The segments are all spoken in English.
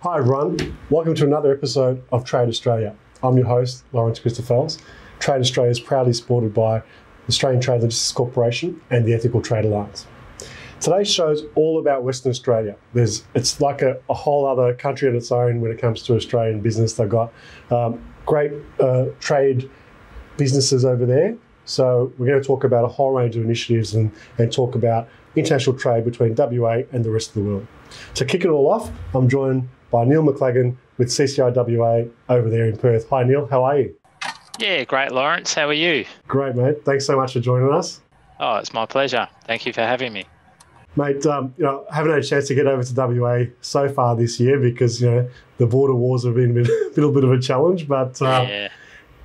Hi everyone, welcome to another episode of Trade Australia. I'm your host, Lawrence Christophels. Trade Australia is proudly supported by the Australian Trade Logistics Corporation and the Ethical Trade Alliance. Today's show is all about Western Australia. It's like a whole other country on its own when it comes to Australian business. They've got great trade businesses over there. So we're going to talk about a whole range of initiatives and talk about international trade between WA and the rest of the world. To kick it all off, I'm joined by Neil McLagan with CCI WA over there in Perth. Hi Neil, how are you? Yeah, great Lawrence, how are you? Great mate, thanks so much for joining us. Oh, it's my pleasure. Thank you for having me. Mate, haven't had a chance to get over to WA so far this year because, the border wars have been a little bit of a challenge, but it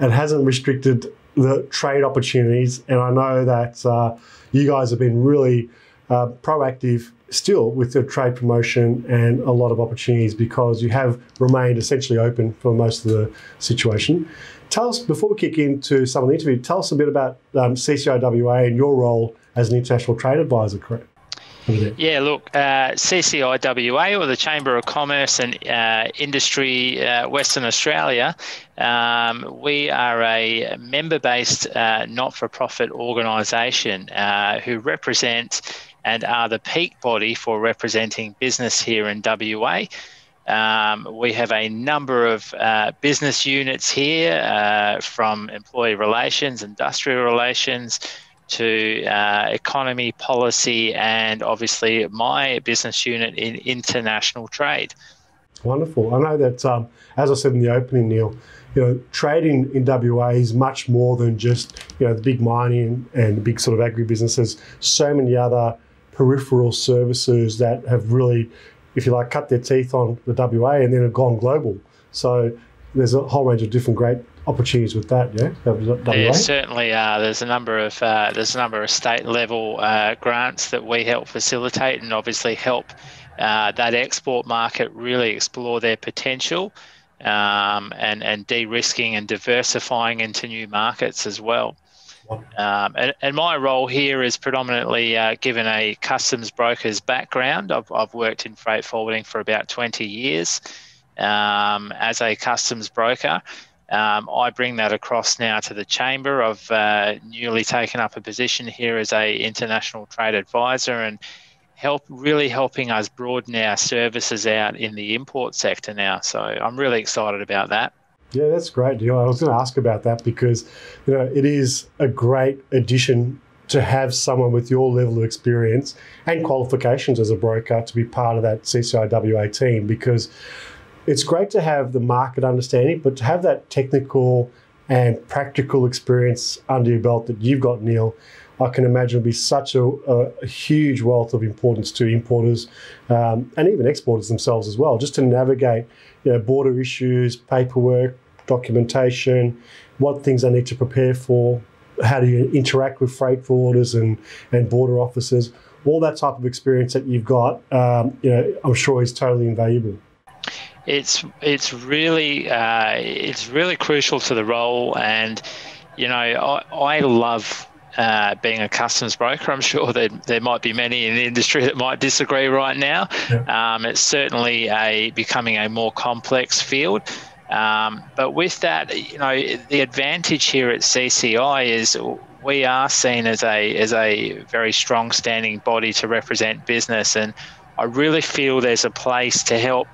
hasn't restricted the trade opportunities. And I know that you guys have been really proactive still with the trade promotion and a lot of opportunities because you have remained essentially open for most of the situation. Tell us, before we kick into some of the interview, tell us a bit about CCI WA and your role as an international trade advisor, correct? Yeah, look, CCI WA, or the Chamber of Commerce and Industry Western Australia, we are a member-based not-for-profit organisation who represent and are the peak body for representing business here in WA. We have a number of business units here, from employee relations, industrial relations, to economy, policy, and obviously my business unit in international trade. Wonderful. I know that, as I said in the opening, Neil, trading in WA is much more than just, the big mining and big sort of agribusinesses. So many other peripheral services that have really, if you like, cut their teeth on the WA and then have gone global. So there's a whole range of different great opportunities with that, yeah? WA? There certainly are. There's a number of state level grants that we help facilitate and obviously help that export market really explore their potential, and de-risking and diversifying into new markets as well. And my role here is predominantly given a customs broker's background. I've worked in freight forwarding for about 20 years as a customs broker. I bring that across now to the Chamber. I've newly taken up a position here as a international trade advisor and really helping us broaden our services out in the import sector now. So I'm really excited about that. Yeah, that's great, Neil. I was going to ask about that because, it is a great addition to have someone with your level of experience and qualifications as a broker to be part of that CCI WA team, because it's great to have the market understanding, but to have that technical and practical experience under your belt that you've got, Neil, I can imagine will be such a huge wealth of importance to importers and even exporters themselves as well, just to navigate border issues, paperwork, documentation, what things they need to prepare for, how do you interact with freight forwarders and border officers, all that type of experience that you've got, I'm sure is totally invaluable. It's really crucial to the role, and I love being a customs broker. I'm sure that there might be many in the industry that might disagree right now. Yeah. It's certainly becoming a more complex field. But with that, the advantage here at CCI is we are seen as a very strong standing body to represent business, and I really feel there's a place to help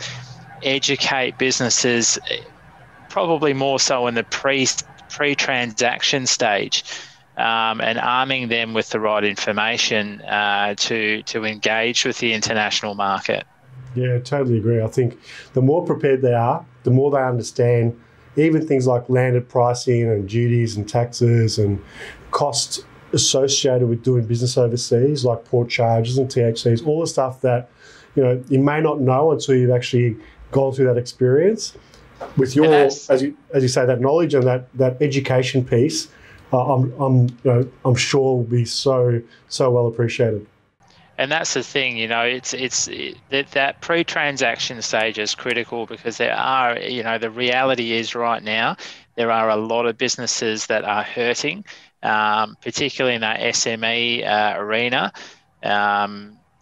educate businesses, probably more so in the pre-transaction stage, and arming them with the right information to engage with the international market. Yeah, totally agree. I think the more prepared they are, the more they understand even things like landed pricing and duties and taxes and costs associated with doing business overseas, like port charges and THCs, all the stuff that you may not know until you've actually gone through that experience. With your, as you say, that knowledge and that education piece, I'm sure will be so well appreciated. And that's the thing, that pre-transaction stage is critical because there are, the reality is right now there are a lot of businesses that are hurting, particularly in that SME arena.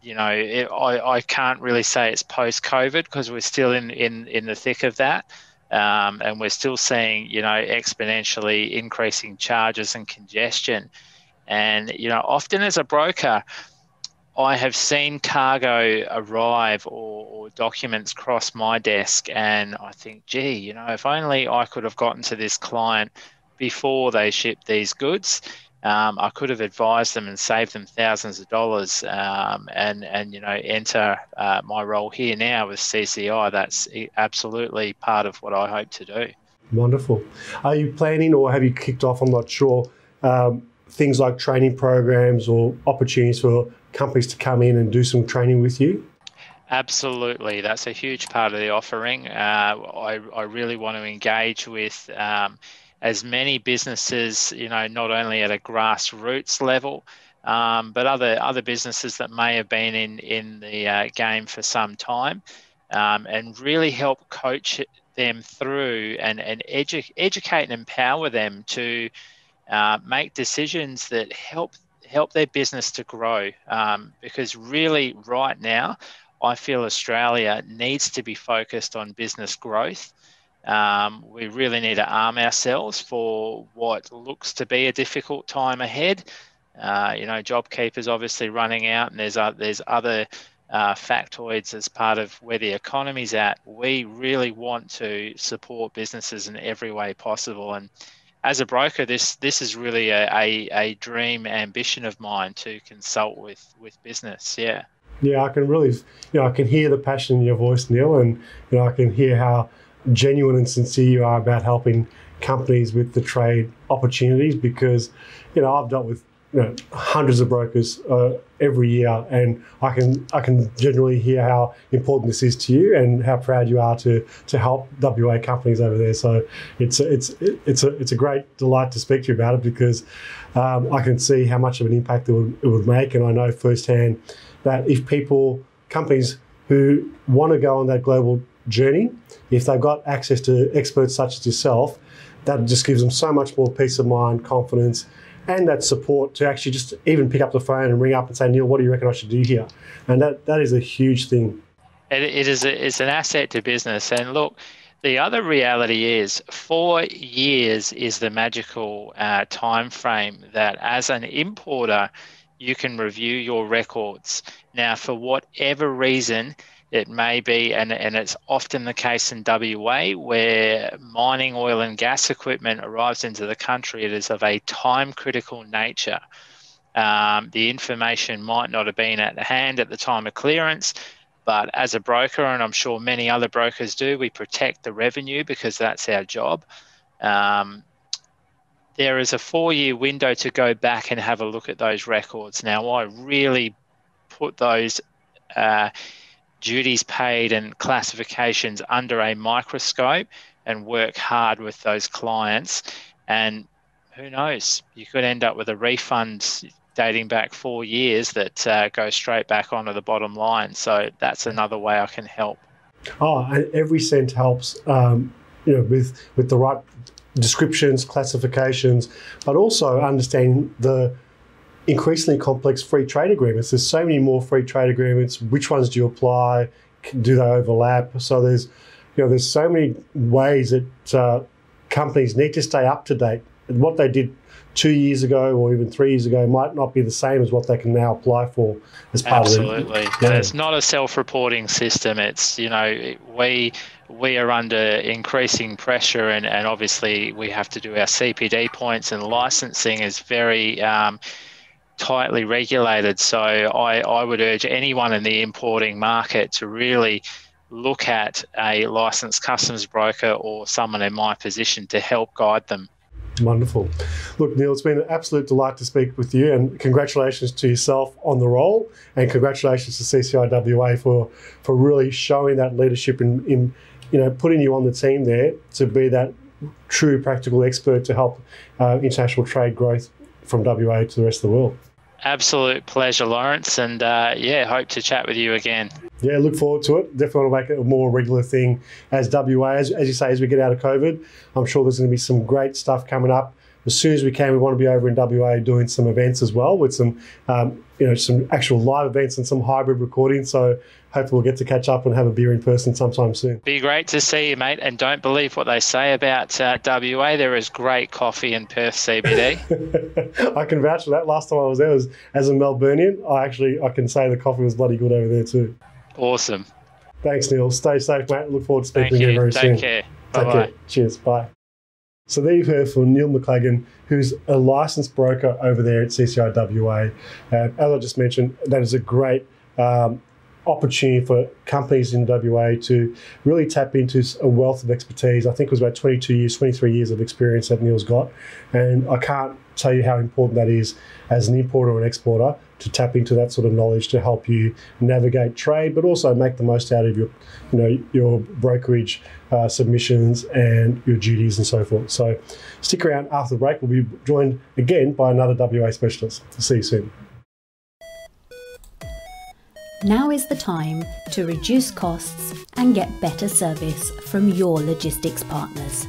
I can't really say it's post-COVID because we're still in the thick of that. And we're still seeing, exponentially increasing charges and congestion. And, often as a broker, I have seen cargo arrive or documents cross my desk, and I think, gee, if only I could have gotten to this client before they shipped these goods. I could have advised them and saved them thousands of dollars, and enter my role here now with CCI. That's absolutely part of what I hope to do. Wonderful. Are you planning, or have you kicked off, I'm not sure, things like training programs or opportunities for companies to come in and do some training with you? Absolutely. That's a huge part of the offering. I really want to engage with as many businesses, not only at a grassroots level, but other businesses that may have been in the game for some time, and really help coach them through and educate and empower them to make decisions that help their business to grow. Because really right now, I feel Australia needs to be focused on business growth. We really need to arm ourselves for what looks to be a difficult time ahead. JobKeeper's obviously running out, and there's other factoids as part of where the economy's at. We really want to support businesses in every way possible. And as a broker, this is really a dream ambition of mine, to consult with business. Yeah. Yeah, I can really, I can hear the passion in your voice, Neil, and I can hear how genuine and sincere you are about helping companies with the trade opportunities, because I've dealt with hundreds of brokers every year, and I can genuinely hear how important this is to you and how proud you are to help WA companies over there. So it's a great delight to speak to you about it, because I can see how much of an impact it would make, and I know firsthand that if companies who want to go on that global journey, if they've got access to experts such as yourself, that just gives them so much more peace of mind, confidence, and that support to actually just even pick up the phone and ring up and say, Neil, what do you reckon I should do here? And that is a huge thing. It's an asset to business. And look, the other reality is 4 years is the magical time frame that as an importer, you can review your records. Now, for whatever reason it may be, and it's often the case in WA, where mining oil and gas equipment arrives into the country, it is of a time-critical nature. The information might not have been at hand at the time of clearance, but as a broker, and I'm sure many other brokers do, we protect the revenue because that's our job. There is a 4-year window to go back and have a look at those records. Now, I really put those duties paid and classifications under a microscope and work hard with those clients. And who knows, you could end up with a refund dating back 4 years that goes straight back onto the bottom line. So that's another way I can help. Oh, and every cent helps, with the right descriptions, classifications, but also understanding the increasingly complex free trade agreements. There's so many more free trade agreements. Which ones do you apply? Do they overlap? So there's so many ways that companies need to stay up to date. And what they did 2 years ago or even 3 years ago might not be the same as what they can now apply for as part Absolutely. of it. Yeah. And it's not a self-reporting system. It's, we are under increasing pressure, and obviously we have to do our CPD points, and licensing is very tightly regulated. So I would urge anyone in the importing market to really look at a licensed customs broker or someone in my position to help guide them. Wonderful. Look, Neil, it's been an absolute delight to speak with you, and congratulations to yourself on the role, and congratulations to CCIWA for really showing that leadership in putting you on the team there to be that true practical expert to help international trade growth from WA to the rest of the world. Absolute pleasure, Lawrence, and hope to chat with you again. Yeah, look forward to it. Definitely want to make it a more regular thing as WA. As you say, as we get out of COVID, I'm sure there's going to be some great stuff coming up as soon as we can, we want to be over in WA doing some events as well with some, some actual live events and some hybrid recording. So hopefully we'll get to catch up and have a beer in person sometime soon. Be great to see you, mate. And don't believe what they say about WA. There is great coffee in Perth CBD. I can vouch for that. Last time I was there was as a Melburnian. I can say the coffee was bloody good over there too. Awesome. Thanks, Neil. Stay safe, mate. Look forward to speaking to you very soon. Take care. Take care. Cheers. Bye. So there you've heard from Neil McLagan, who's a licensed broker over there at CCI WA. As I just mentioned, that is a great opportunity for companies in WA to really tap into a wealth of expertise. I think it was about 23 years of experience that Neil's got. And I can't tell you how important that is as an importer or an exporter to tap into that sort of knowledge to help you navigate trade, but also make the most out of your brokerage submissions and your duties and so forth. So stick around after the break. We'll be joined again by another WA specialist. See you soon. Now is the time to reduce costs and get better service from your logistics partners.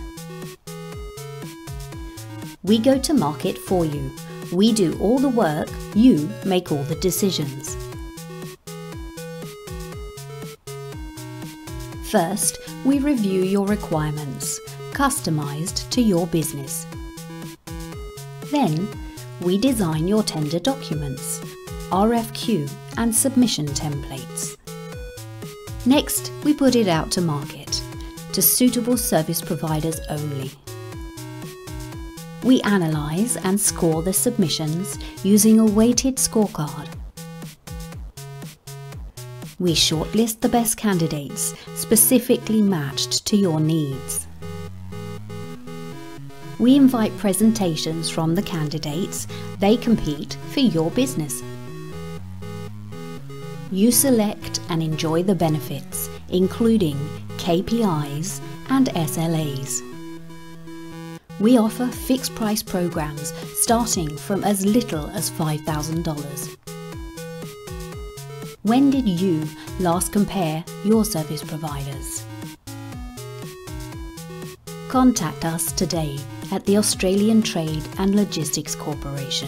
We go to market for you. We do all the work, you make all the decisions. First, we review your requirements, customized to your business. Then, we design your tender documents, RFQ and submission templates. Next, we put it out to market, to suitable service providers only. We analyse and score the submissions using a weighted scorecard. We shortlist the best candidates specifically matched to your needs. We invite presentations from the candidates. They compete for your business. You select and enjoy the benefits, including KPIs and SLAs. We offer fixed price programs starting from as little as $5,000. When did you last compare your service providers? Contact us today at the Australian Trade and Logistics Corporation.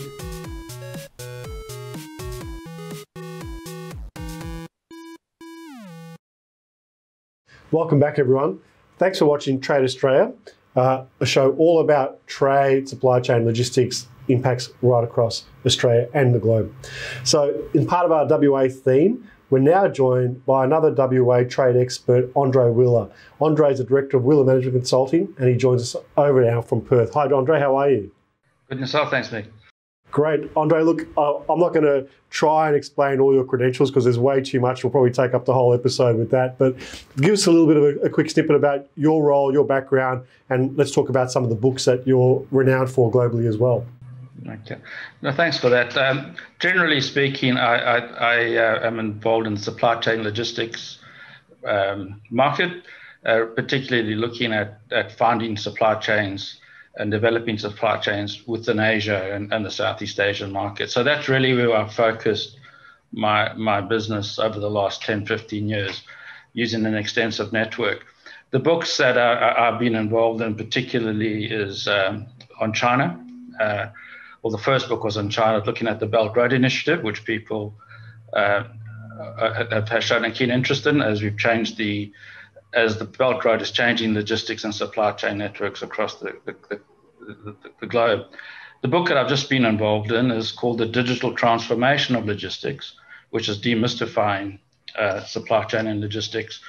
Welcome back, everyone. Thanks for watching Trade Australia, a show all about trade, supply chain, logistics, impacts right across Australia and the globe. So in part of our WA theme, we're now joined by another WA trade expert, Andre Wheeler. Andre is the Director of Wheeler Management Consulting, and he joins us over now from Perth. Hi, Andre, how are you? Good and yourself, thanks, Mick. Great. Andre, look, I'm not going to try and explain all your credentials because there's way too much. We'll probably take up the whole episode with that. But give us a little bit of a quick snippet about your role, your background, and let's talk about some of the books that you're renowned for globally as well. Okay. No, thanks for that. Generally speaking, I am involved in the supply chain logistics market, particularly looking at finding supply chains and developing supply chains within Asia and the Southeast Asian market. So that's really where I've focused my business over the last 10, 15 years, using an extensive network. The books that I've been involved in particularly is on China. Well, the first book was on China, looking at the Belt Road Initiative, which people have shown a keen interest in as the Belt Road is changing logistics and supply chain networks across the globe. The book that I've just been involved in is called The Digital Transformation of Logistics, which is demystifying supply chain and logistics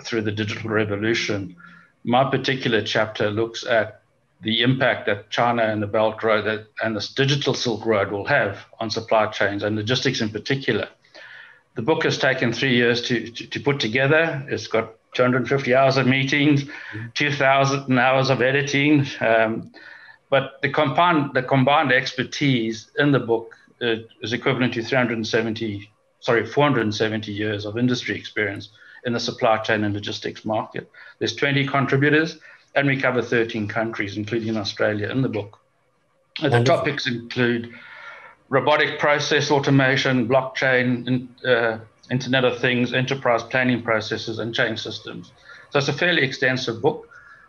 through the digital revolution. My particular chapter looks at the impact that China and the Belt Road and this digital Silk Road will have on supply chains and logistics in particular. The book has taken 3 years to put together. It's got 250 hours of meetings, 2,000 hours of editing. But the combined expertise in the book is equivalent to 470 years of industry experience in the supply chain and logistics market. There's 20 contributors, and we cover 13 countries, including Australia, in the book. The topics include robotic process automation, blockchain, Internet of Things, enterprise planning processes, and change systems. So it's a fairly extensive book.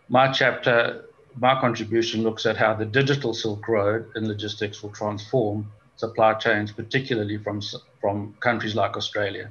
My chapter my contribution looks at how the digital Silk Road in logistics will transform supply chains, particularly from countries like Australia.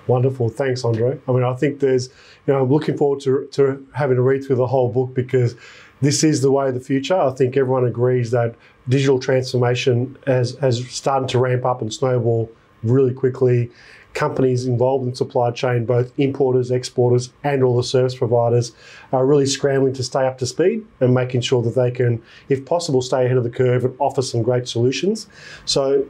Wonderful. Thanks, Andre. I mean, I think I'm looking forward to having a read through the whole book, because this is the way of the future. I think everyone agrees that digital transformation has started to ramp up and snowball really quickly. Companies involved in supply chain, both importers, exporters, and all the service providers, are really scrambling to stay up to speed and making sure that they can, if possible, stay ahead of the curve and offer some great solutions. So,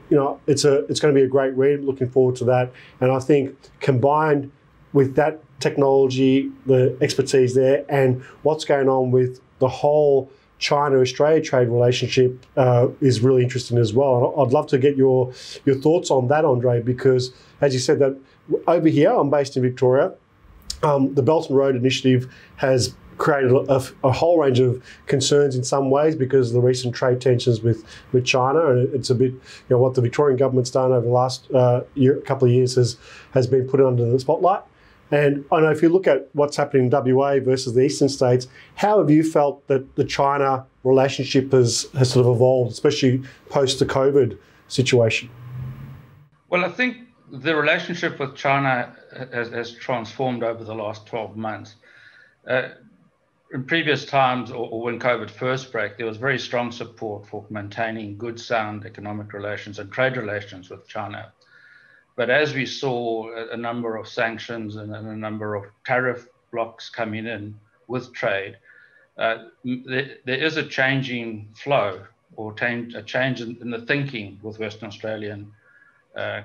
it's going to be a great read. Looking forward to that. And I think combined with that technology, the expertise there, and what's going on with the whole China-Australia trade relationship is really interesting as well. And I'd love to get your thoughts on that, Andre, because as you said, that over here, I'm based in Victoria, the Belt and Road Initiative has created a whole range of concerns in some ways because of the recent trade tensions with China. And it's a bit, what the Victorian government's done over the last couple of years has been put under the spotlight. And I know if you look at what's happening in WA versus the eastern states, how have you felt that the China relationship has sort of evolved, especially post the COVID situation? Well, I think the relationship with China has transformed over the last 12 months. In previous times, or when COVID first broke, there was very strong support for maintaining good, sound economic relations and trade relations with China. But as we saw a number of sanctions and a number of tariff blocks coming in with trade, there is a changing flow or a change in the thinking with Western Australian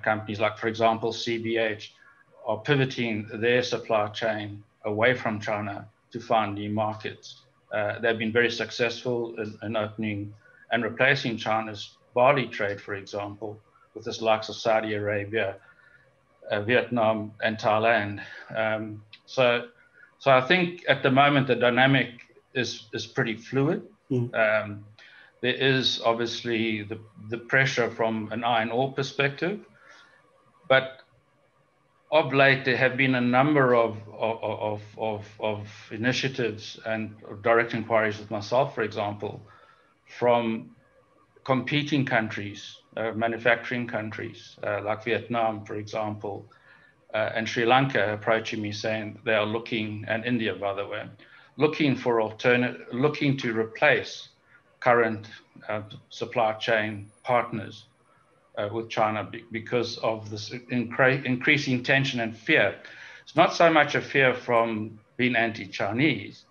companies, like, for example, CBH, are pivoting their supply chain away from China to find new markets. They've been very successful in opening and replacing China's barley trade, for example, with the likes of Saudi Arabia, Vietnam, and Thailand. So I think at the moment the dynamic is pretty fluid. There is obviously the pressure from an iron ore perspective, but of late there have been a number of initiatives and direct inquiries with myself, for example, from competing countries, manufacturing countries like Vietnam, for example, and Sri Lanka approaching me saying they are looking, and India, by the way, looking to replace current supply chain partners with China because of this increasing tension and fear. It's not so much a fear from being anti-Chinese.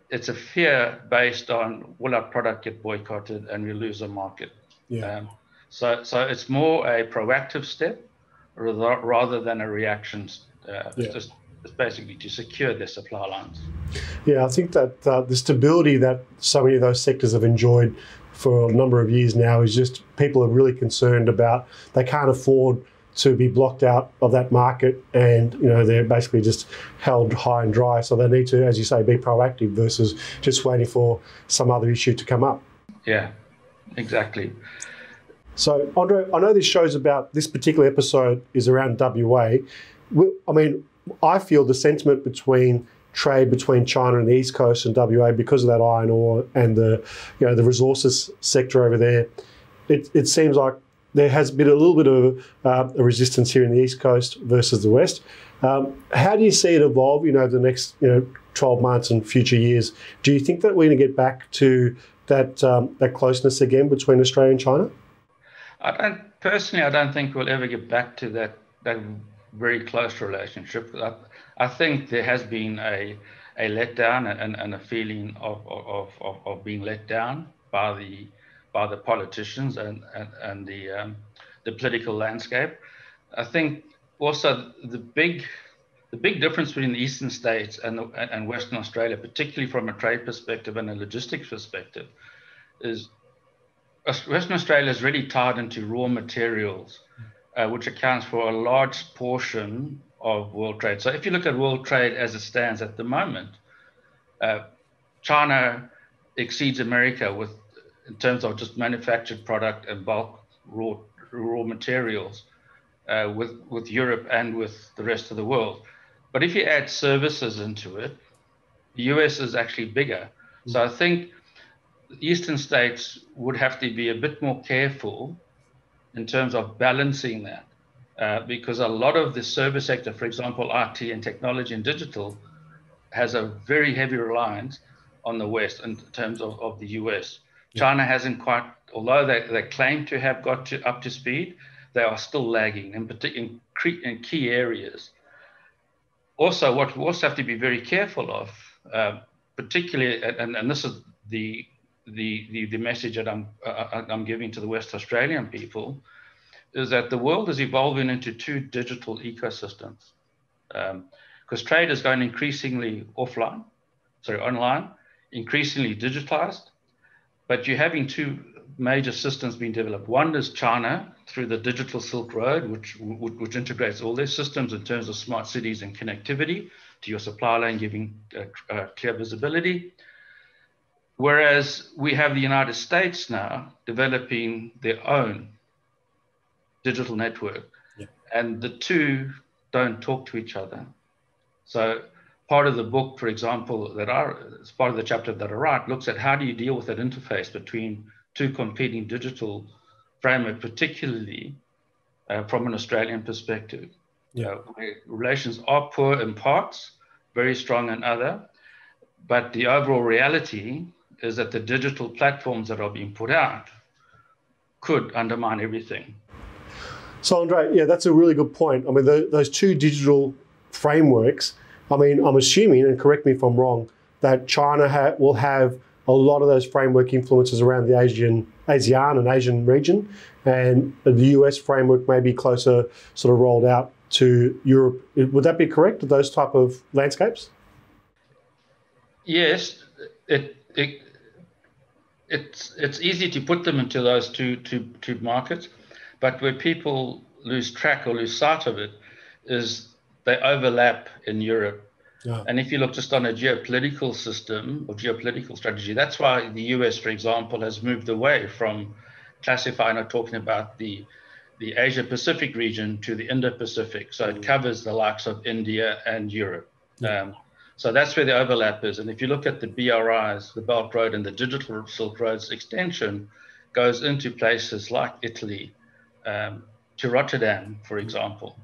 It's a fear based on, will our product get boycotted and we lose a market? Yeah. So it's more a proactive step rather than a reaction. It's basically to secure their supply lines. Yeah, I think that the stability that so many of those sectors have enjoyed for a number of years now is just people are really concerned about, they can't afford to be blocked out of that market, and they're basically just held high and dry. So they need to, as you say, be proactive versus just waiting for some other issue to come up. Yeah, exactly. So Andre, I know this particular episode is around WA. I mean, I feel the sentiment between trade between China and the East Coast and WA, because of that iron ore and the resources sector over there, it seems like there has been a little bit of a resistance here in the East Coast versus the West. How do you see it evolve, over the next 12 months and future years? Do you think that we're going to get back to that closeness again between Australia and China? I don't think we'll ever get back to that very close relationship. I think there has been a letdown and a feeling of being let down by the politicians and the political landscape. I think also the big difference between the eastern states and Western Australia, particularly from a trade perspective and a logistics perspective, is Western Australia is really tied into raw materials, which accounts for a large portion of world trade. So if you look at world trade as it stands at the moment, China exceeds America in terms of just manufactured product and bulk raw materials, with Europe and with the rest of the world. But if you add services into it, the US is actually bigger. So I think eastern states would have to be a bit more careful in terms of balancing that, because a lot of the service sector, for example, IT and technology and digital, has a very heavy reliance on the West in terms of the US. Yeah. China hasn't quite, although they claim to have got up to speed, they are still lagging in key areas. Also, what we also have to be very careful of, particularly, and this is the message that I'm giving to the West Australian people, is that the world is evolving into two digital ecosystems. Because trade is going increasingly online, increasingly digitized, but you're having two major systems being developed. One is China through the digital Silk Road, which integrates all their systems in terms of smart cities and connectivity to your supply lane, giving clear visibility. Whereas we have the United States now developing their own digital network, and the two don't talk to each other. So part of the book, for example, as part of the chapter that I write, looks at how do you deal with that interface between two competing digital framework, particularly from an Australian perspective. Where relations are poor in parts, very strong in other, but the overall reality is that the digital platforms that are being put out could undermine everything. So Andre, yeah, that's a really good point. I mean, those two digital frameworks, I mean, I'm assuming, and correct me if I'm wrong, that China will have a lot of those framework influences around the ASEAN and Asian region, and the US framework may be closer sort of rolled out to Europe. Would that be correct, those type of landscapes? Yes, it's easy to put them into those two markets, but where people lose track or lose sight of it is they overlap in Europe. Yeah. And if you look just on a geopolitical system or geopolitical strategy, that's why the US, for example, has moved away from classifying or talking about the Asia Pacific region to the Indo-Pacific. So it covers the likes of India and Europe. Yeah. So that's where the overlap is. And if you look at the BRIs, the Belt Road and the Digital Silk Road's extension goes into places like Italy, to Rotterdam, for example.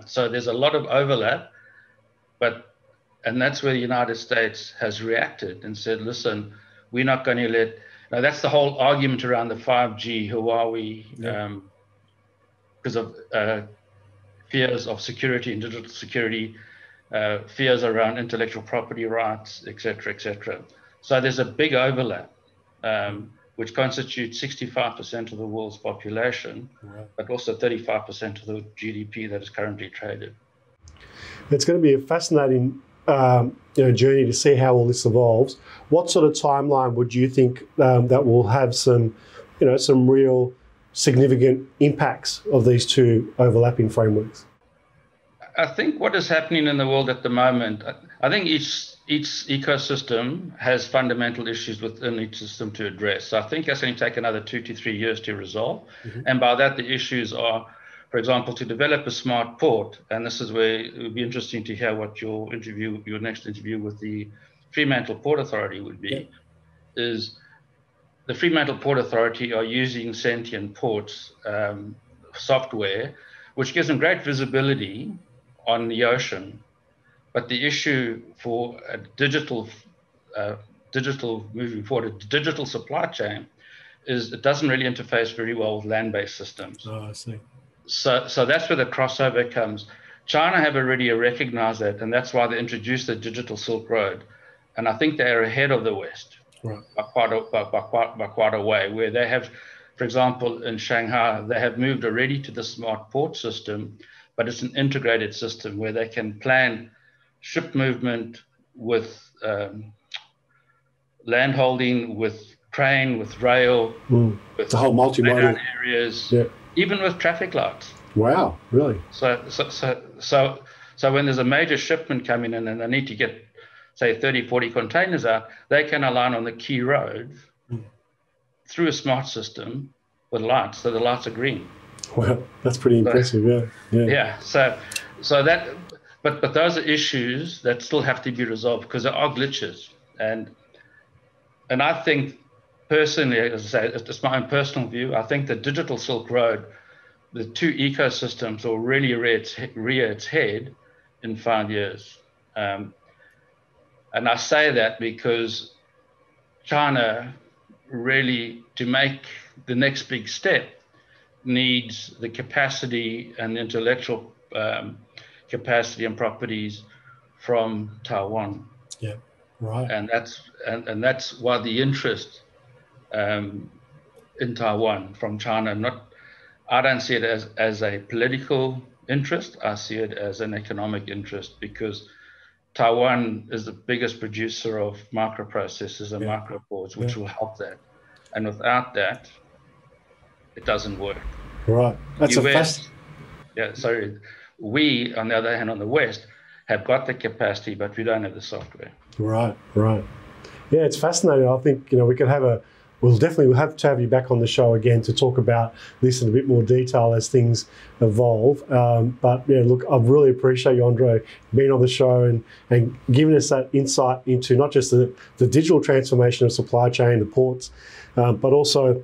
So there's a lot of overlap, and that's where the United States has reacted and said, listen, we're not going to let, now that's the whole argument around the 5G, Huawei, because of fears of security and digital security, fears around intellectual property rights, et cetera, et cetera. So there's a big overlap, which constitutes 65% of the world's population, but also 35% of the GDP that is currently traded. It's going to be a fascinating journey to see how all this evolves. What sort of timeline would you think that will have some real significant impacts of these two overlapping frameworks? I think what is happening in the world at the moment, I think each ecosystem has fundamental issues within each system to address. So I think it's going to take another 2 to 3 years to resolve. Mm-hmm. And by that, the issues are, for example, to develop a smart port. And this is where it would be interesting to hear what your next interview with the Fremantle Port Authority would be, is the Fremantle Port Authority are using Sentient Ports software, which gives them great visibility on the ocean. But the issue for a digital moving forward, a digital supply chain, is it doesn't really interface very well with land-based systems. Oh, I see. So that's where the crossover comes. China have already recognized that, and that's why they introduced the digital Silk Road. And I think they are ahead of the West, right, by quite a way, where they have, for example, in Shanghai, they have moved already to the smart port system, but it's an integrated system where they can plan ship movement with land holding, with train, with rail, with the whole multimodal areas, even with traffic lights. Wow, really? So when there's a major shipment coming in and they need to get, say, 30, 40 containers out, they can align on the key road through a smart system with lights, so the lights are green. Wow, that's pretty impressive, Yeah, so that, but those are issues that still have to be resolved because there are glitches. And And I think personally, as I say, it's my own personal view, I think the digital Silk Road, the two ecosystems will really rear its head in 5 years. And I say that because China really, to make the next big step, needs the capacity and intellectual capacity and properties from Taiwan. Yeah, right. And that's why the interest in Taiwan from China. I don't see it as a political interest. I see it as an economic interest, because Taiwan is the biggest producer of microprocessors and microboards, which will help that. And without that, it doesn't work. Right. That's US, we, on the other hand, on the West, have got the capacity, but we don't have the software. Right. Yeah, it's fascinating. I think, we'll definitely have to have you back on the show again to talk about this in a bit more detail as things evolve. But yeah, look, I really appreciate you, Andre, being on the show and giving us that insight into not just the digital transformation of supply chain, the ports, but also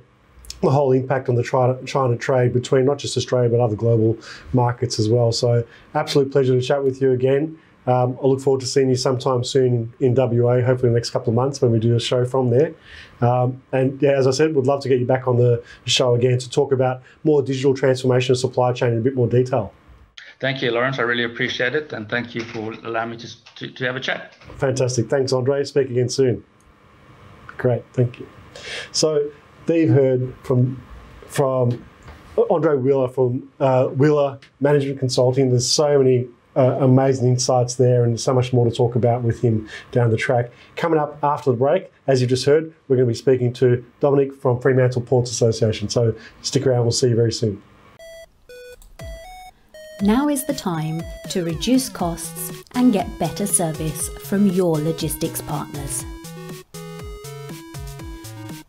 the whole impact on the China trade between not just Australia, but other global markets as well. So absolute pleasure to chat with you again. I look forward to seeing you sometime soon in WA, hopefully in the next couple of months when we do a show from there. And yeah, as I said, we'd love to get you back on the show again to talk about more digital transformation of supply chain in a bit more detail. Thank you, Lawrence. I really appreciate it. And thank you for allowing me to have a chat. Fantastic. Thanks, Andre. Speak again soon. Great. Thank you. So Steve heard from Andre Wheeler from Wheeler Management Consulting. There's so many amazing insights there and so much more to talk about with him down the track. Coming up after the break, as you just heard, we're going to be speaking to Dominic from Fremantle Ports Association. So stick around, we'll see you very soon. Now is the time to reduce costs and get better service from your logistics partners.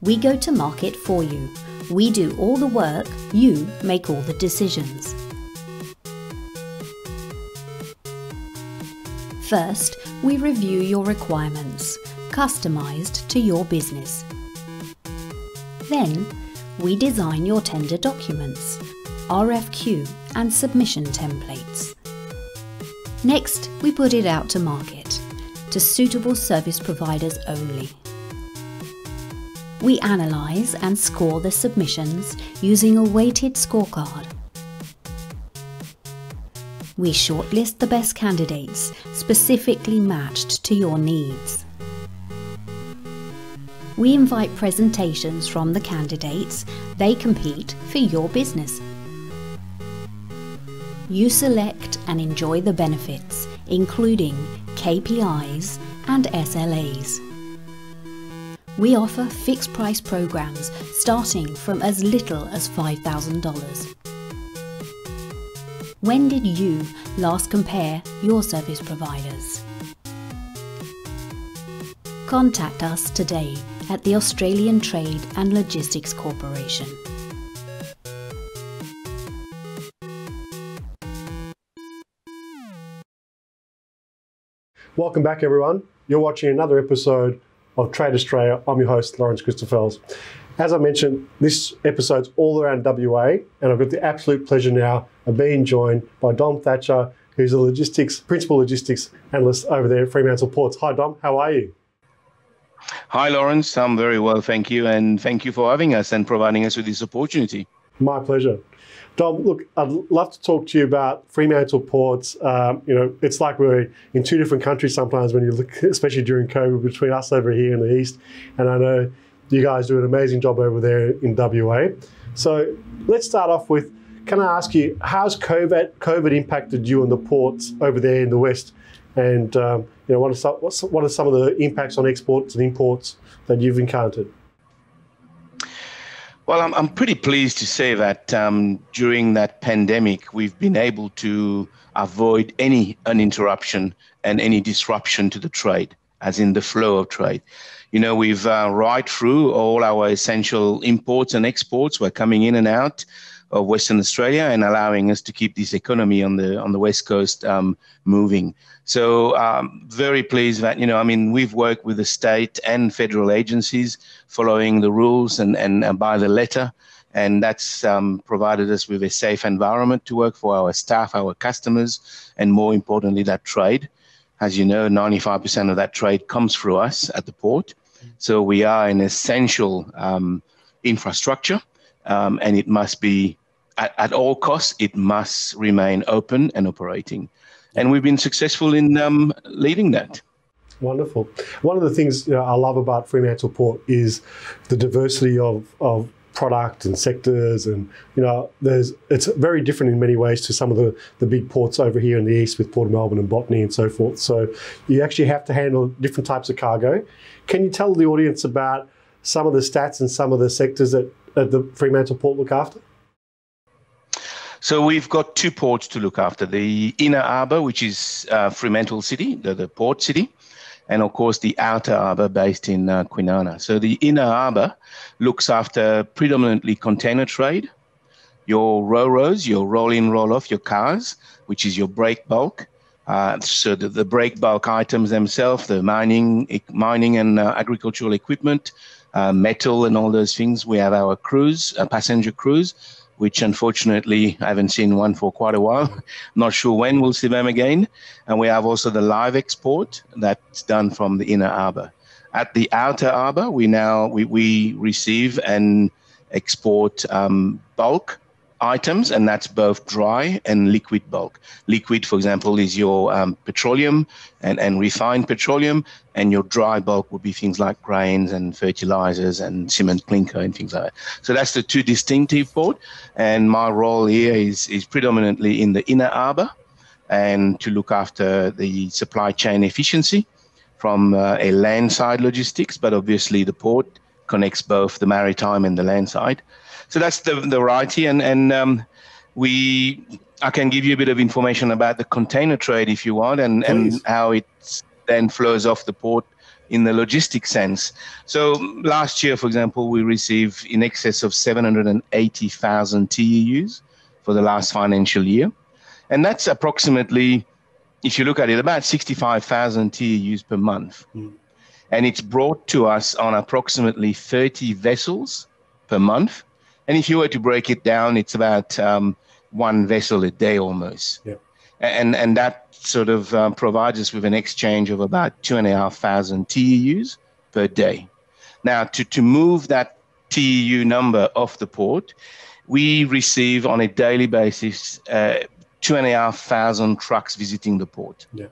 We go to market for you. We do all the work, you make all the decisions. First, we review your requirements, customized to your business. Then, we design your tender documents, RFQ and submission templates. Next, we put it out to market, to suitable service providers only. We analyse and score the submissions using a weighted scorecard. We shortlist the best candidates specifically matched to your needs. We invite presentations from the candidates. They compete for your business. You select and enjoy the benefits, including KPIs and SLAs. We offer fixed price programs starting from as little as $5,000. When did you last compare your service providers? Contact us today at the Australian Trade and Logistics Corporation. Welcome back, everyone. You're watching another episode of Trade Australia. I'm your host, Lawrence Christophels. As I mentioned, this episode's all around WA, and I've got the absolute pleasure now of being joined by Dom Thatcher, who's a principal logistics analyst over there at Fremantle Ports. Hi, Dom. How are you? Hi, Lawrence. I'm very well, thank you, and thank you for having us and providing us with this opportunity. My pleasure. Dom, look, I'd love to talk to you about Fremantle Ports. It's like we're in two different countries sometimes when you look, especially during COVID, between us over here in the East. And I know you guys do an amazing job over there in WA. So let's start off with, can I ask you, how's COVID impacted you on the ports over there in the West? And what are some of the impacts on exports and imports that you've encountered? Well, I'm pretty pleased to say that during that pandemic, we've been able to avoid any uninterruption and any disruption to the trade, as in the flow of trade. We've right through all our essential imports and exports were coming in and out. of Western Australia and allowing us to keep this economy on the West Coast moving. So very pleased that, we've worked with the state and federal agencies following the rules and by the letter. And that's provided us with a safe environment to work for our staff, our customers, and more importantly, that trade. As you know, 95% of that trade comes through us at the port. So we are an essential infrastructure, and it must be, at all costs, it must remain open and operating. And we've been successful in leading that. Wonderful. One of the things I love about Fremantle Port is the diversity of product and sectors, and it's very different in many ways to some of the big ports over here in the east with Port of Melbourne and Botany and so forth. So you actually have to handle different types of cargo. Can you tell the audience about some of the stats and some of the sectors that the Fremantle Port look after? So we've got two ports to look after: the inner harbour, which is Fremantle City, the port city, and of course the outer harbour based in Kwinana. So the inner harbour looks after predominantly container trade, your ro-ros, your roll-in, roll-off, your cars, which is your break bulk. So the break bulk items themselves, the mining and agricultural equipment, metal and all those things. We have our cruise, passenger cruise, which unfortunately I haven't seen one for quite a while. Not sure when we'll see them again. And we have also the live export that's done from the inner harbour. At the outer harbour, we receive and export bulk items, and that's both dry and liquid bulk. Liquid, for example, is your petroleum and refined petroleum, and your dry bulk would be things like grains and fertilizers and cement clinker and things like that. So that's the two distinctive ports, and my role here is predominantly in the inner harbour and to look after the supply chain efficiency from a landside logistics, but obviously the port connects both the maritime and the landside. So that's the variety, and I can give you a bit of information about the container trade if you want, and how it then flows off the port in the logistics sense. So last year, for example, we received in excess of 780,000 TEUs for the last financial year, and that's approximately, if you look at it, about 65,000 TEUs per month. And it's brought to us on approximately 30 vessels per month. And if you were to break it down, it's about one vessel a day almost. Yeah. And that sort of provides us with an exchange of about 2,500 TEUs per day. Now, to move that TEU number off the port, we receive on a daily basis 2,500 trucks visiting the port. Yeah.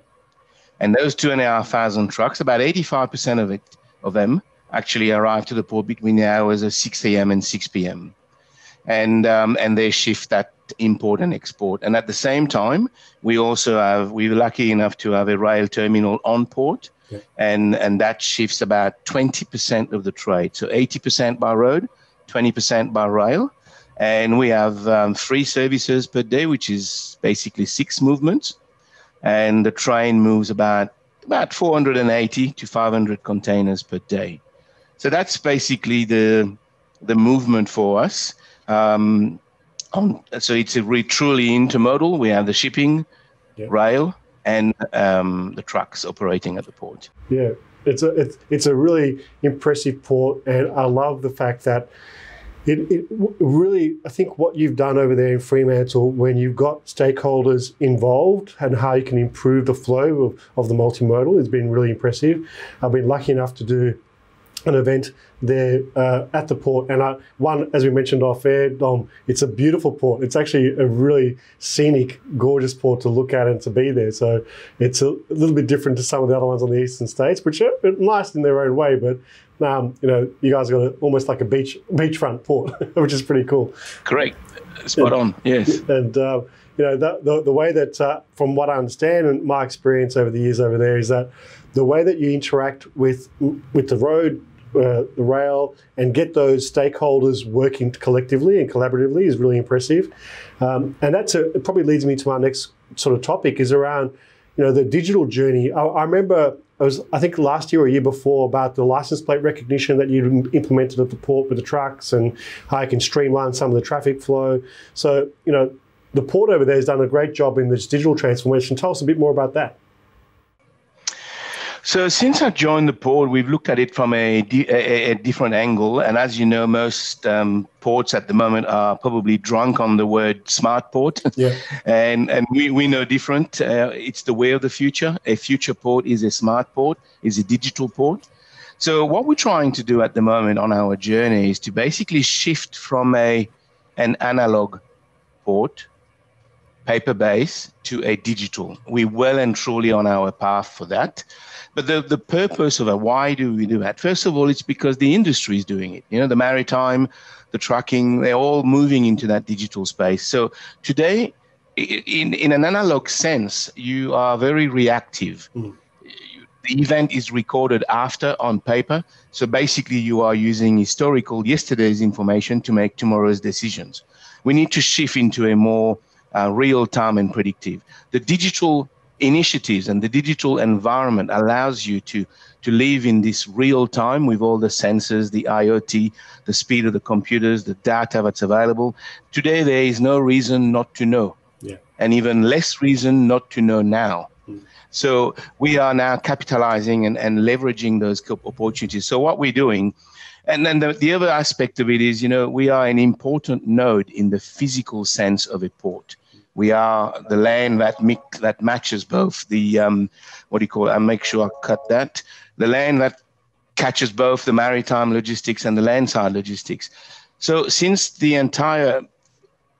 And those 2,500 trucks, about 85% of them actually arrive to the port between the hours of 6 a.m. and 6 p.m. And they shift that import and export. And at the same time, we're lucky enough to have a rail terminal on port, yeah. and that shifts about 20% of the trade. So 80% by road, 20% by rail. And we have 3 services per day, which is basically 6 movements. And the train moves about 480 to 500 containers per day. So that's basically the movement for us. So it's truly intermodal. We have the shipping, yeah. rail, and the trucks operating at the port. Yeah, it's a really impressive port, and I love the fact that it really, I think what you've done over there in Fremantle, when you've got stakeholders involved and how you can improve the flow of the multimodal, has been really impressive. I've been lucky enough to do an event there at the port, and as we mentioned off air, Dom, it's a beautiful port. It's actually a really scenic, gorgeous port to look at and to be there. So it's a little bit different to some of the other ones on the eastern states, which are nice in their own way, but you guys got almost like a beachfront port, which is pretty cool. Correct, spot on. Yes, and the way that, from what I understand and my experience over the years over there, is that the way that you interact with the road, the rail, and get those stakeholders working collectively and collaboratively is really impressive. And it probably leads me to my next sort of topic, is around the digital journey. I remember I think last year or a year before, about the license plate recognition that you implemented at the port with the trucks and how you can streamline some of the traffic flow. So, the port over there has done a great job in this digital transformation. Tell us a bit more about that. So since I joined the port, we've looked at it from a different angle. And as you know, most ports at the moment are probably drunk on the word smart port. Yeah. and we know different. It's the way of the future. A future port is a smart port, is a digital port. So what we're trying to do at the moment on our journey is to basically shift from an analog port, paper base, to a digital. We're well and truly on our path for that. But the purpose of it, why do we do that? First of all, it's because the industry is doing it. The maritime, the trucking, they're all moving into that digital space. So today, in an analog sense, you are very reactive. The event is recorded after on paper. So basically, you are using historical yesterday's information to make tomorrow's decisions. We need to shift into a more real-time and predictive. The digital initiatives and the digital environment allows you to live in this real time with all the sensors, the IoT, the speed of the computers, the data that's available. Today, there is no reason not to know, and even less reason not to know now. So we are now capitalizing and leveraging those opportunities. So what we're doing, and then the other aspect of it is, we are an important node in the physical sense of a port. We are the land that matches both the, I'll make sure I cut that. The land that catches both the maritime logistics and the landside logistics. So since the entire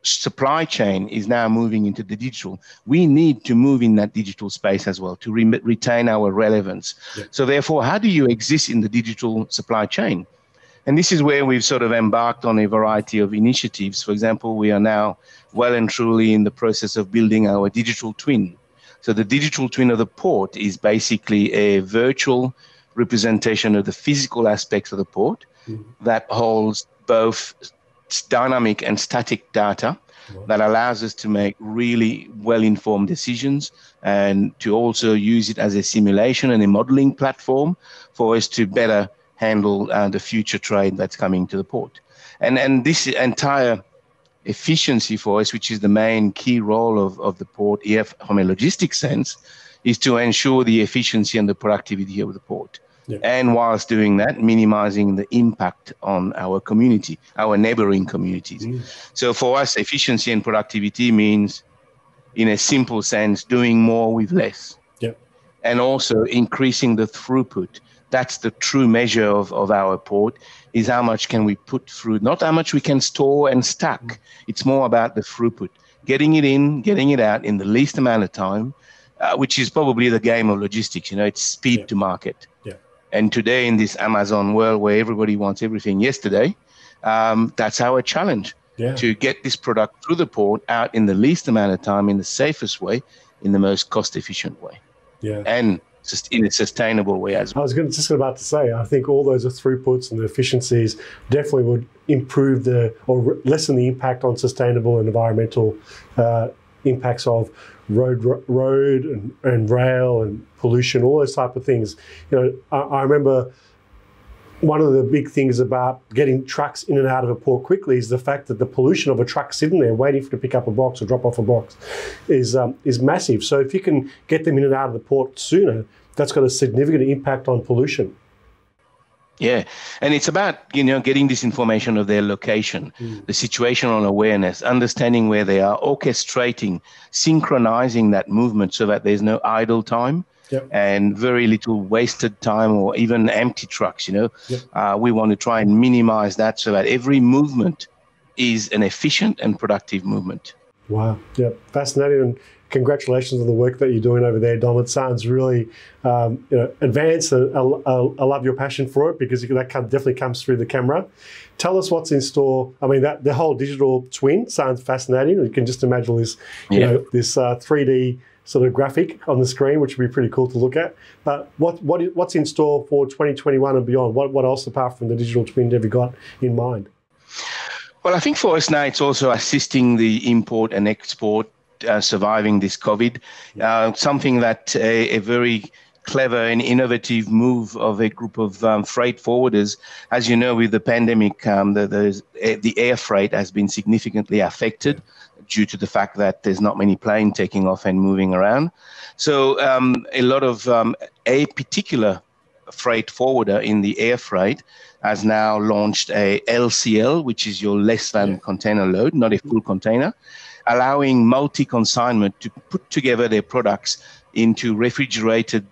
supply chain is now moving into the digital, we need to move in that digital space as well to retain our relevance. Yeah. So therefore, how do you exist in the digital supply chain? And this is where we've sort of embarked on a variety of initiatives. For example, we are now well and truly in the process of building our digital twin. So the digital twin of the port is basically a virtual representation of the physical aspects of the port that holds both dynamic and static data that allows us to make really well-informed decisions and to also use it as a simulation and a modeling platform for us to better handle the future trade that's coming to the port. And this entire efficiency for us, which is the main key role of the port here from a logistics sense, is to ensure the efficiency and the productivity of the port. Yeah. And whilst doing that, minimizing the impact on our community, our neighboring communities. So for us, efficiency and productivity means, in a simple sense, doing more with less. Yeah. And also increasing the throughput. That's the true measure of our port, is how much can we put through, not how much we can store and stack. It's more about the throughput, getting it in, getting it out in the least amount of time, which is probably the game of logistics. It's speed to market. Yeah. And today in this Amazon world where everybody wants everything yesterday, that's our challenge, to get this product through the port out in the least amount of time, in the safest way, in the most cost-efficient way. Yeah. And just in a sustainable way as well. I was just about to say, I think all those throughputs and the efficiencies definitely would improve or lessen the impact on sustainable and environmental impacts of road and rail and pollution, all those type of things. I remember one of the big things about getting trucks in and out of a port quickly is the fact that the pollution of a truck sitting there waiting for to pick up a box or drop off a box is massive. So if you can get them in and out of the port sooner, that's got a significant impact on pollution. Yeah, and it's about, getting this information of their location, the situational awareness, understanding where they are, orchestrating, synchronizing that movement so that there's no idle time. Yep. And very little wasted time or even empty trucks, Yep. We want to try and minimize that so that every movement is an efficient and productive movement. Wow. Yeah, fascinating. And congratulations on the work that you're doing over there, Dom. It sounds really advanced. I love your passion for it because that definitely comes through the camera. Tell us what's in store. I mean, the whole digital twin sounds fascinating. You can just imagine this, this 3D sort of graphic on the screen, which would be pretty cool to look at. But what's in store for 2021 and beyond? What else apart from the digital twin have you got in mind? Well, I think for us now, it's also assisting the import and export surviving this COVID, something that a very clever and innovative move of a group of freight forwarders. As you know, with the pandemic, the air freight has been significantly affected due to the fact that there's not many planes taking off and moving around. So a lot of a particular freight forwarder in the air freight has now launched a LCL, which is your less than container load, not a full container, allowing multi-consignment to put together their products into refrigerated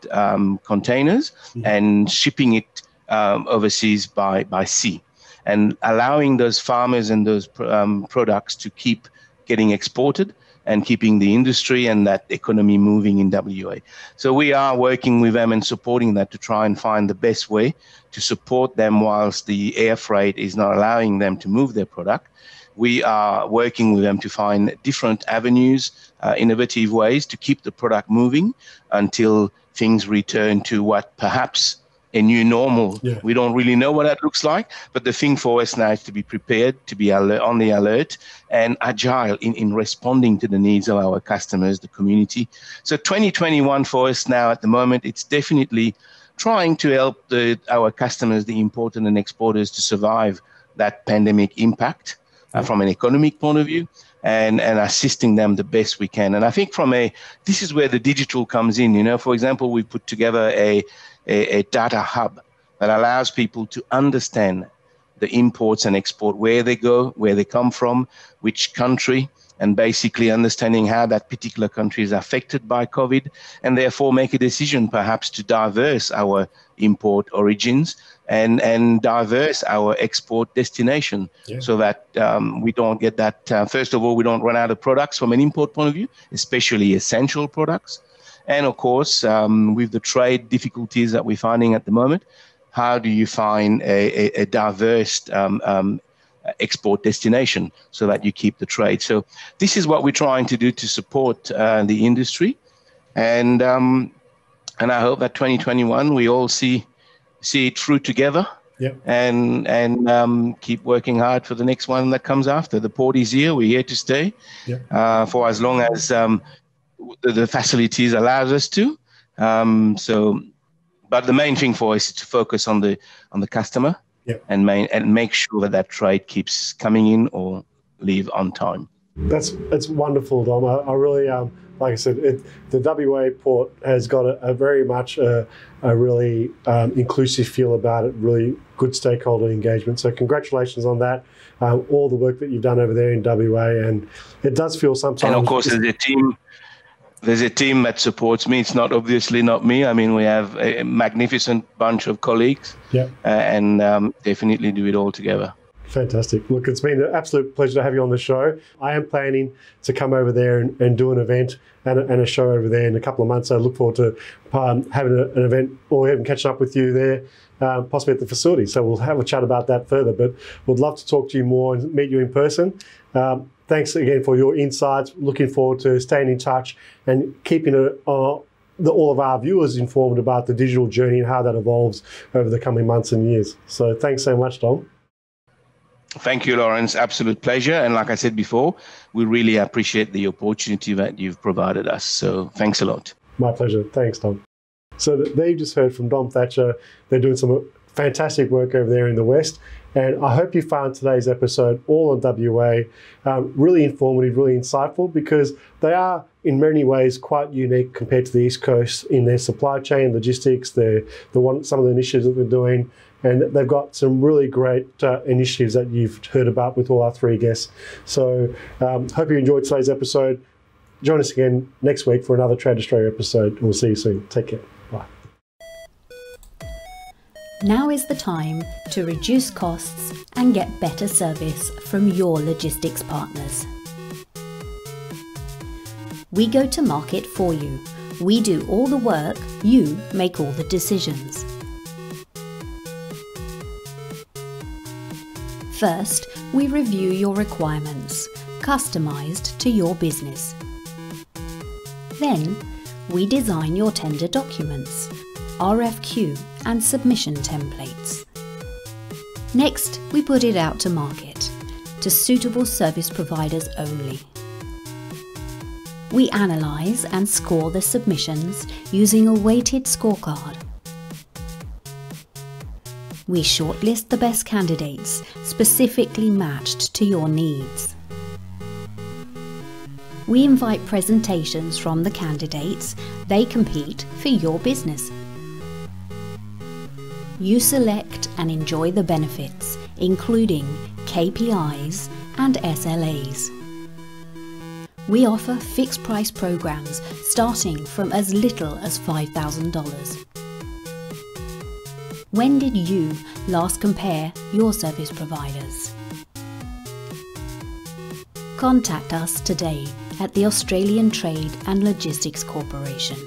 containers and shipping it overseas by sea, and allowing those farmers and those products to keep getting exported and keeping the industry and that economy moving in WA. So we are working with them and supporting that to try and find the best way to support them whilst the air freight is not allowing them to move their product. We are working with them to find different avenues, innovative ways to keep the product moving until things return to what perhaps a new normal. Yeah. We don't really know what that looks like, but the thing for us now is to be prepared, to be on the alert and agile in responding to the needs of our customers, the community. So 2021 for us now at the moment, it's definitely trying to help our customers, the importers and exporters, to survive that pandemic impact from an economic point of view, and assisting them the best we can. And I think this is where the digital comes in. You know, for example, we put together a data hub that allows people to understand the imports and export, where they go, where they come from, which country, and basically understanding how that particular country is affected by COVID, and therefore make a decision perhaps to diverse our import origins and diverse our export destination, so that we don't get that, first of all, we don't run out of products from an import point of view, especially essential products. And of course, with the trade difficulties that we're finding at the moment, how do you find a diverse export destination so that you keep the trade? So this is what we're trying to do to support the industry. And I hope that 2021, we all see it through together. And keep working hard for the next one that comes after. The port is here. We're here to stay for as long as the facilities allows us to. But the main thing for us is to focus on the customer and make sure that trade keeps coming in or leave on time. That's wonderful, Dom. I really, like I said, the WA port has got a very much a really inclusive feel about it, really good stakeholder engagement. So congratulations on that, all the work that you've done over there in WA. And it does feel sometimes... And of course, there's a team that supports me. It's obviously not me. I mean, we have a magnificent bunch of colleagues and definitely do it all together. Fantastic. Look, it's been an absolute pleasure to have you on the show. I am planning to come over there and do an event and a show over there in a couple of months. So I look forward to having an event or even catching up with you there, possibly at the facility. So we'll have a chat about that further, but we'd love to talk to you more and meet you in person. Thanks again for your insights. Looking forward to staying in touch and keeping all of our viewers informed about the digital journey and how that evolves over the coming months and years. So thanks so much, Dom. Thank you, Lawrence. Absolute pleasure. And like I said before, we really appreciate the opportunity that you've provided us. So thanks a lot. My pleasure. Thanks, Dom. So there you just heard from Dom Thatcher. They're doing some fantastic work over there in the West. And I hope you found today's episode all on WA really informative, really insightful, because they are in many ways quite unique compared to the East Coast in their supply chain, logistics, some of the initiatives that they're doing. And they've got some really great initiatives that you've heard about with all our three guests. So hope you enjoyed today's episode. Join us again next week for another Trade Australia episode. We'll see you soon. Take care. Bye. Now is the time to reduce costs and get better service from your logistics partners. We go to market for you. We do all the work, you make all the decisions. First, we review your requirements, customized to your business. Then, we design your tender documents, RFQ and submission templates. Next, we put it out to market, to suitable service providers only. We analyse and score the submissions using a weighted scorecard. We shortlist the best candidates specifically matched to your needs. We invite presentations from the candidates. They compete for your business. You select and enjoy the benefits, including KPIs and SLAs. We offer fixed price programs starting from as little as $5,000. When did you last compare your service providers? Contact us today at the Australian Trade and Logistics Corporation.